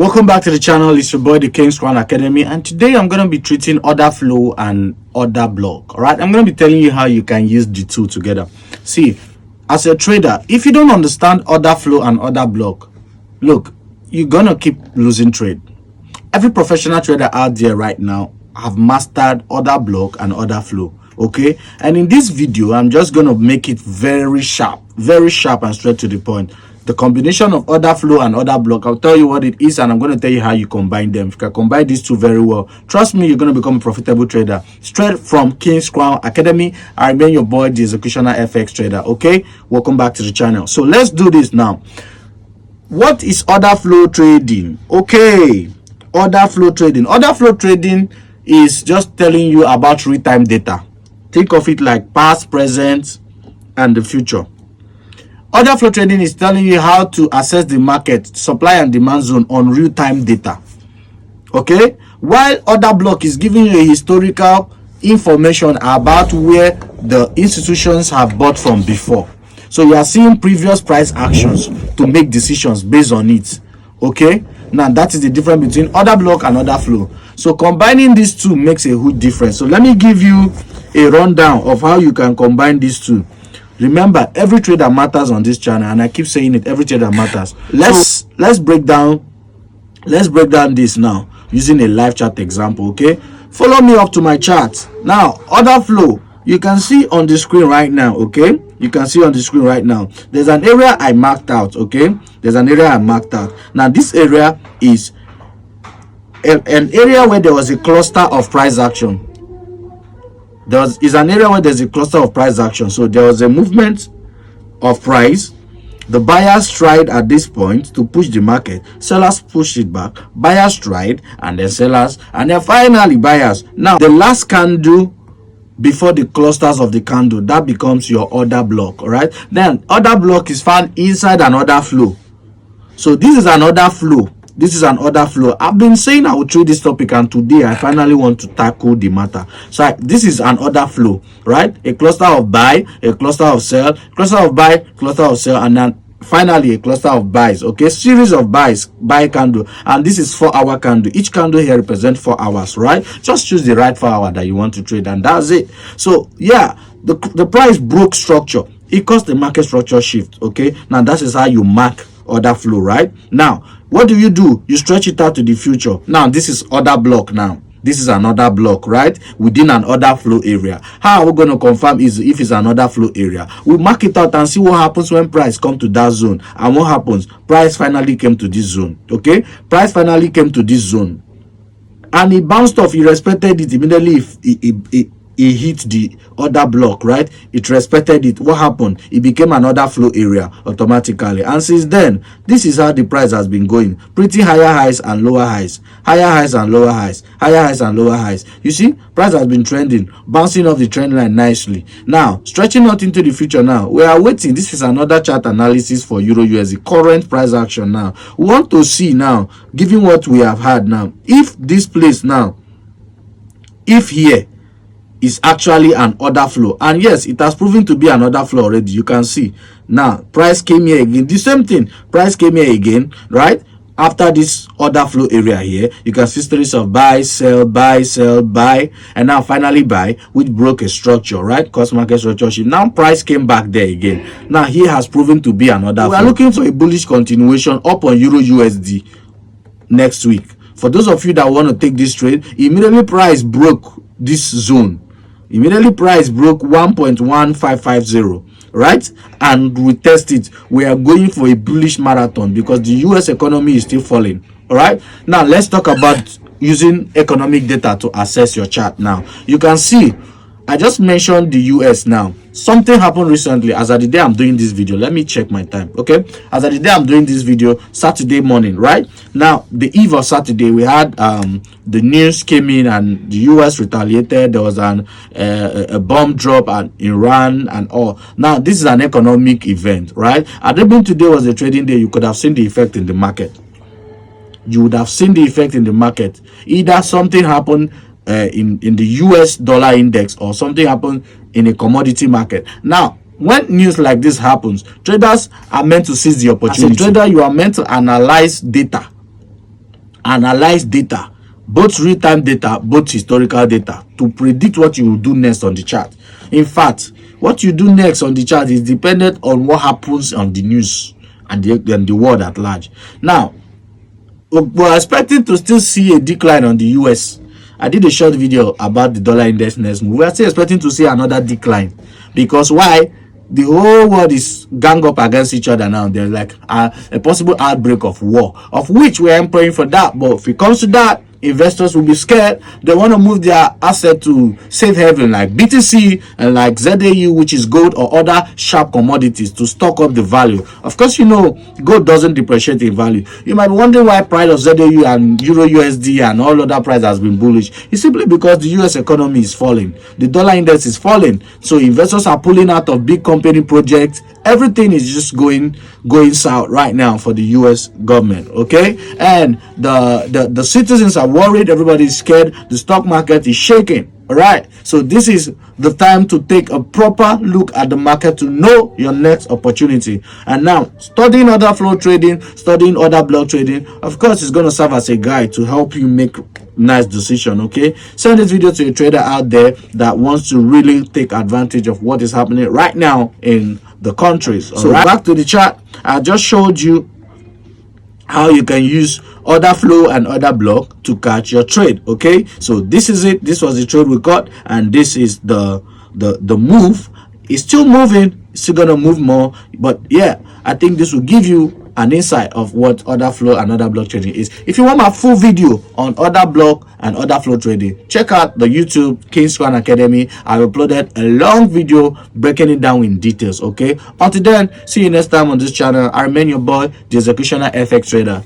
Welcome back to the channel. It's your boy the King's Crown Academy, and today I'm going to be treating order flow and order block. All right, I'm going to be telling you how you can use the two together. See, as a trader, if you don't understand order flow and order block, look, you're gonna keep losing trade. Every professional trader out there right now have mastered order block and order flow. Okay, and in this video I'm just gonna make it very sharp and straight to the point. The combination of order flow and order block, I'll tell you what it is, and I'm going to tell you how you combine them. If you can combine these two very well, trust me, you're going to become a profitable trader. Straight from King's Crown Academy, I remain your boy, the executioner FX trader. Okay, welcome back to the channel. So let's do this now. What is order flow trading? Okay, order flow trading. Order flow trading is just telling you about real-time data. Think of it like past, present, and the future. Order flow trading is telling you how to assess the market, supply and demand zone on real-time data. Okay, while order block is giving you a historical information about where the institutions have bought from before. So you are seeing previous price actions to make decisions based on it. Okay, now that is the difference between order block and order flow. So combining these two makes a huge difference. So let me give you a rundown of how you can combine these two. Remember, every trader matters on this channel, and I keep saying it, every trader matters. Let's break down this now using a live chart example. Okay, follow me up to my chart. Now order flow, you can see on the screen right now. Okay, you can see on the screen right now, there's an area I marked out. Okay, there's an area I marked out. Now this area is an area where there was a cluster of price action. Is an area where there's a cluster of price action. So there was a movement of price. The buyers tried at this point to push the market. Sellers pushed it back. Buyers tried, and then sellers, and then finally buyers. Now the last candle before the clusters of the candle, that becomes your order block. All right, then order block is found inside an order flow. So this is an order flow. This is an order flow. I've been saying I will treat this topic, and today I finally want to tackle the matter. So this is an order flow, right? A cluster of buy, a cluster of sell, cluster of buy, cluster of sell, and then finally a cluster of buys. Okay, series of buys, buy candle, and this is 4-hour candle. Each candle here represents 4 hours, right? Just choose the right 4 hour that you want to trade, and that's it. So yeah, the price broke structure. It caused the market structure shift. Okay, now that is how you mark order flow. Right now, what do? You stretch it out to the future. Now this is order block. Now this is another block, right, within an order flow area. How are we going to confirm is if it's an order flow area? We mark it out and see what happens when price come to that zone. And what happens? Price finally came to this zone. Okay, price finally came to this zone, and it bounced off. It respected it immediately. If it hit the order block, right, it respected it. What happened? It became an order flow area automatically, and since then this is how the price has been going. Pretty higher highs and lower highs, higher highs and lower highs, higher highs and lower highs. You see, price has been trending, bouncing off the trend line nicely. Now stretching out into the future. Now we are waiting. This is another chart analysis for Euro USD current price action. Now we want to see, now given what we have had, now if this place, now if here is actually an order flow, and yes, it has proven to be an order flow already. You can see now price came here again, the same thing, price came here again, right? After this order flow area here, you can see series of buy, sell, buy, sell, buy, and now finally buy, which broke a structure, right? Cost market structure shift. Now price came back there again. Now here has proven to be another flow. We are looking for a bullish continuation up on Euro USD next week. For those of you that want to take this trade, immediately price broke this zone. Immediately price broke 1.1550, right? And we test it. We are going for a bullish marathon because the US economy is still falling. All right, now let's talk about using economic data to assess your chart. Now you can see I just mentioned the US. Now something happened recently. As at the day I'm doing this video, let me check my time. Okay, as at the day I'm doing this video, Saturday morning, right? Now the eve of Saturday, we had the news came in and the US retaliated. There was a bomb drop in Iran and all. Now this is an economic event, right? Had it been today was a trading day, you could have seen the effect in the market. You would have seen the effect in the market. Either something happened in the US dollar index, or something happened in a commodity market. Now when news like this happens, traders are meant to seize the opportunity. As a trader, you are meant to analyze data analyze data, both real-time data, both historical data, to predict what you will do next on the chart. In fact, what you do next on the chart is dependent on what happens on the news and the world at large. Now, we're expecting to still see a decline on the US. I did a short video about the dollar index next move. We're still expecting to see another decline. Because why? The whole world is gang up against each other now. There's like a possible outbreak of war, of which we are praying for that. But if it comes to that, investors will be scared. They want to move their asset to safe haven like BTC and like ZAU, which is gold, or other sharp commodities to stock up the value. Of course, you know, gold doesn't depreciate in value. You might be wondering why price of ZAU and Euro USD and all other price has been bullish. It's simply because the US economy is falling. The dollar index is falling. So investors are pulling out of big company projects. Everything is just going south right now for the US government. Okay, and the citizens are worried. Everybody is scared. The stock market is shaking. All right, so this is the time to take a proper look at the market to know your next opportunity. And now, studying order flow trading, studying order block trading, of course, is going to serve as a guide to help you make nice decision. Okay, send this video to a trader out there that wants to really take advantage of what is happening right now in the countries. So back to the chart. I just showed you how you can use order flow and order block to catch your trade. Okay, so this is it. This was the trade we got, and this is the move. It's still moving. It's still gonna move more, but yeah, I think this will give you an insight of what order flow and order block trading is. If you want my full video on order block and order flow trading, check out the YouTube King's Crown Academy. I uploaded a long video breaking it down in details. Okay, until then, see you next time on this channel. I remain your boy, the executioner FX trader.